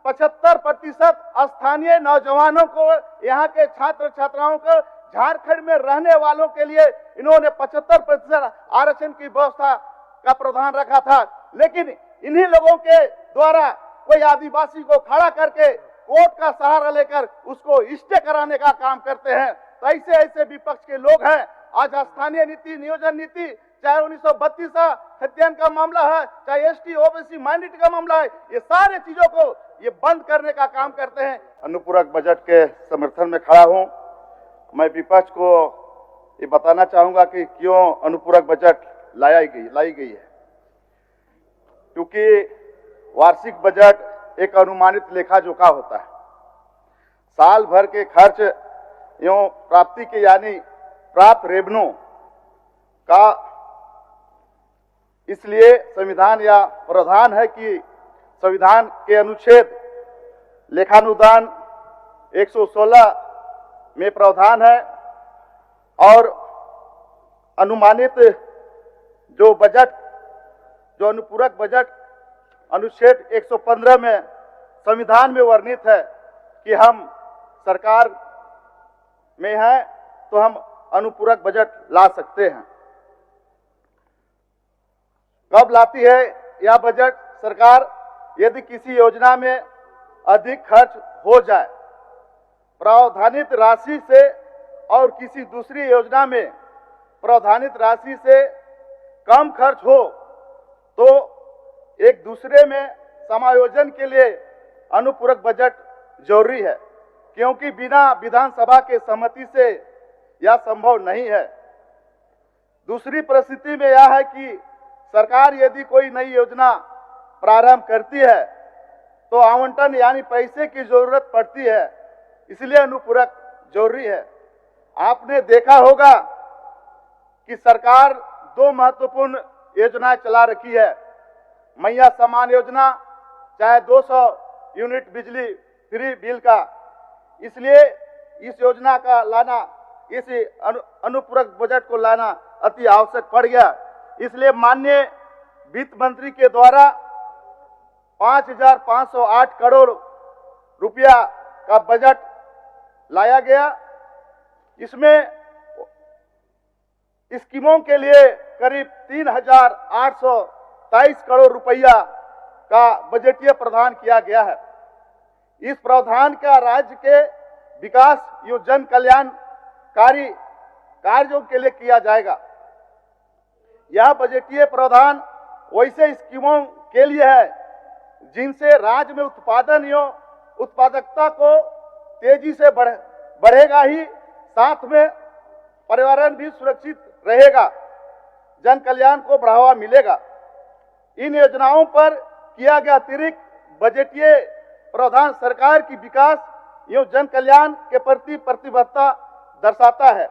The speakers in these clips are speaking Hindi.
75% स्थानीय नौजवानों को, यहाँ के छात्र छात्राओं को, झारखंड में रहने वालों के लिए इन्होंने 75% आरक्षण की व्यवस्था का प्रावधान रखा था। लेकिन इन्हीं लोगों के द्वारा कोई आदिवासी को खड़ा करके कोर्ट का सहारा लेकर उसको स्टे कराने का काम करते हैं। तो ऐसे ऐसे विपक्ष के लोग हैं। आज स्थानीय नीति, नियोजन नीति, चाहे 1932 खतियान का मामला है, चाहे एसटी ओबीसी माइनॉरिटी का मामला है, ये सारे चीजों को ये बंद करने का काम करते हैं। अनुपूरक बजट के समर्थन में खड़ा हूं। मैं विपक्ष को ये बताना चाहूंगा कि क्यों अनुपूरक बजट लाई गई है। क्योंकि वार्षिक बजट एक अनुमानित लेखा जोखा होता है। साल भर के खर्च एवं प्राप्ति के यानी प्राप्त रेवेन्यू का इसलिए संविधान या प्रावधान है कि संविधान के अनुच्छेद लेखानुदान 116 में प्रावधान है और अनुमानित जो अनुपूरक बजट अनुच्छेद 115 में संविधान में वर्णित है कि हम सरकार में हैं तो हम अनुपूरक बजट ला सकते हैं। कब लाती है यह बजट सरकार? यदि किसी योजना में अधिक खर्च हो जाए, प्रावधानित राशि से और किसी दूसरी योजना में प्रावधानित राशि से कम खर्च हो तो एक दूसरे में समायोजन के लिए अनुपूरक बजट जरूरी है, क्योंकि बिना विधानसभा के सहमति से यह संभव नहीं है। दूसरी परिस्थिति में यह है कि सरकार यदि कोई नई योजना प्रारंभ करती है तो आवंटन यानी पैसे की जरूरत पड़ती है, इसलिए अनुपूरक जरूरी है। आपने देखा होगा कि सरकार दो महत्वपूर्ण योजनाएं चला रखी है। मैया सम्मान योजना, चाहे 200 यूनिट बिजली फ्री बिल का, इसलिए इस योजना का लाना, इस अनुपूरक बजट को लाना अति आवश्यक पड़ गया। इसलिए माननीय वित्त मंत्री के द्वारा 5,508 करोड़ रुपया का बजट लाया गया। इसमें स्कीमों के लिए करीब 3,823 करोड़ रुपया का बजटीय प्रावधान किया गया है। इस प्रावधान का राज्य के विकास एवं जन कल्याणकारी कार्यों के लिए किया जाएगा। यह बजटीय प्रावधान वैसे स्कीमों के लिए है जिनसे राज्य में उत्पादन एवं उत्पादकता को तेजी से बढ़ेगा ही, साथ में पर्यावरण भी सुरक्षित रहेगा, जन कल्याण को बढ़ावा मिलेगा। इन योजनाओं पर किया गया अतिरिक्त बजटीय प्रावधान सरकार की विकास एवं जन कल्याण के प्रति प्रतिबद्धता दर्शाता है।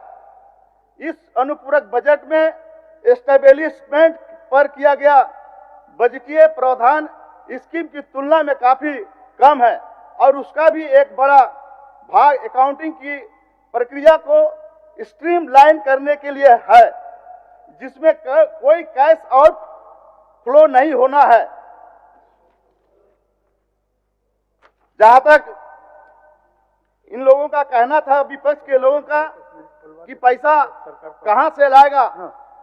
इस अनुपूरक बजट में एस्टेब्लिशमेंट पर किया गया बजटीय प्रावधान स्कीम की तुलना में काफी कम है और उसका भी एक बड़ा भाग अकाउंटिंग की प्रक्रिया को स्ट्रीमलाइन करने के लिए है, जिसमें कोई कैश आउट फ्लो नहीं होना है। जहां तक इन लोगों का कहना था, विपक्ष के लोगों का, कि पैसा कहां से लाएगा,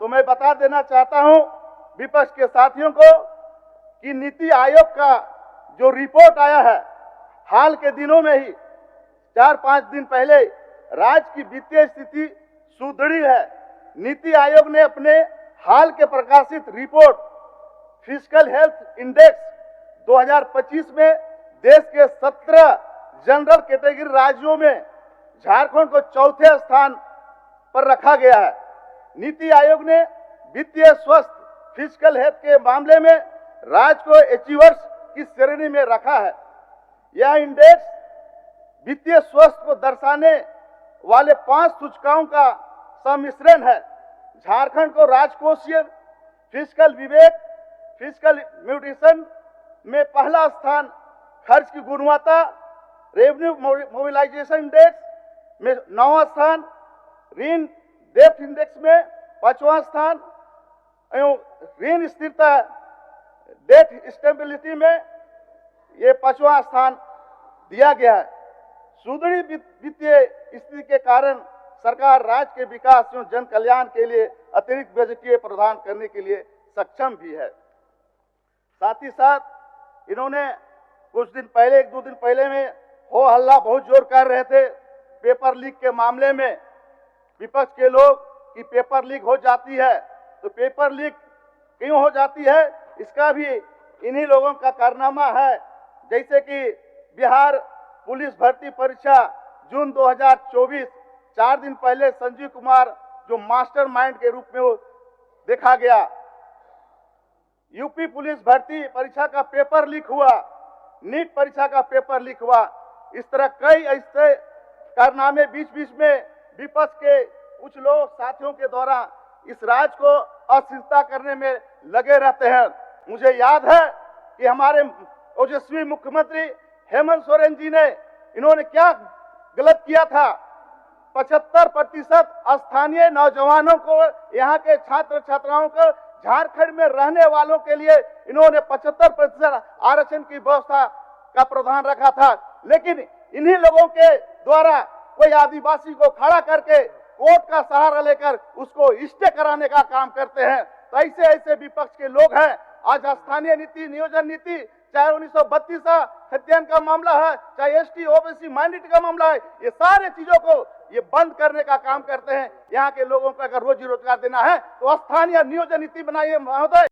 तो मैं बता देना चाहता हूं विपक्ष के साथियों को कि नीति आयोग का जो रिपोर्ट आया है हाल के दिनों में ही, 4-5 दिन पहले, राज्य की वित्तीय स्थिति सुदृढ़ है। नीति आयोग ने अपने हाल के प्रकाशित रिपोर्ट फिस्कल हेल्थ इंडेक्स 2025 में देश के 17 जनरल कैटेगरी राज्यों में झारखंड को चौथे स्थान पर रखा गया है। नीति आयोग ने वित्तीय स्वस्थ फिस्कल हेल्थ के मामले में राज्य को अचीवर्स की श्रेणी में रखा है। यह इंडेक्स वित्तीय स्वास्थ्य को दर्शाने वाले 5 सूचकांकों का सम्मिश्रण है। झारखंड को राजकोषीय फिस्कल विवेक, फिस्कल म्यूटेशन में पहला स्थान, खर्च की गुणवत्ता, रेवेन्यू मोबिलाइजेशन इंडेक्स में 9वां स्थान, ऋण डेप्थ इंडेक्स में 5वां स्थान एवं ऋण स्थिरता डेट स्टेबिलिटी में ये 5वां स्थान दिया गया है। सुदृढ़ वित्तीय स्थिति के कारण सरकार राज्य के विकास एवं जन कल्याण के लिए अतिरिक्त बजटीय प्रदान करने के लिए सक्षम भी है। साथ ही साथ इन्होंने कुछ दिन पहले, 1-2 दिन पहले में हो हल्ला बहुत जोर कर रहे थे पेपर लीक के मामले में, विपक्ष के लोग कि पेपर लीक हो जाती है। तो पेपर लीक क्यों हो जाती है, इसका भी इन्हीं लोगों का कारनामा है। जैसे कि बिहार पुलिस भर्ती परीक्षा जून 2024, 4 दिन पहले संजीव कुमार जो मास्टरमाइंड के रूप में वो देखा गया। यूपी पुलिस भर्ती परीक्षा का पेपर लीक हुआ, नीट परीक्षा का पेपर लीक हुआ। इस तरह कई ऐसे कारनामे बीच बीच में विपक्ष के कुछ लोग साथियों के द्वारा इस राज्य को अस्थिरता करने में लगे रहते हैं। मुझे याद है कि हमारे ओजस्वी मुख्यमंत्री हेमंत सोरेन जी ने इन्होंने क्या गलत किया था। 75% स्थानीय नौजवानों को, यहाँ के छात्र छात्राओं को, झारखंड में रहने वालों के लिए इन्होंने 75% आरक्षण की व्यवस्था का प्रावधान रखा था। लेकिन इन्हीं लोगों के द्वारा कोई आदिवासी को खड़ा करके कोर्ट का सहारा लेकर उसको स्टे कराने का काम करते हैं। तो ऐसे ऐसे विपक्ष के लोग हैं। आज स्थानीय नीति, नियोजन नीति, चाहे 1932 खतियान का मामला है, चाहे एसटी ओबीसी माइनॉरिटी का मामला है, ये सारे चीजों को ये बंद करने का काम करते हैं। यहाँ के लोगों को अगर रोजी रोजगार देना है तो स्थानीय नियोजन नीति बनाइए महोदय।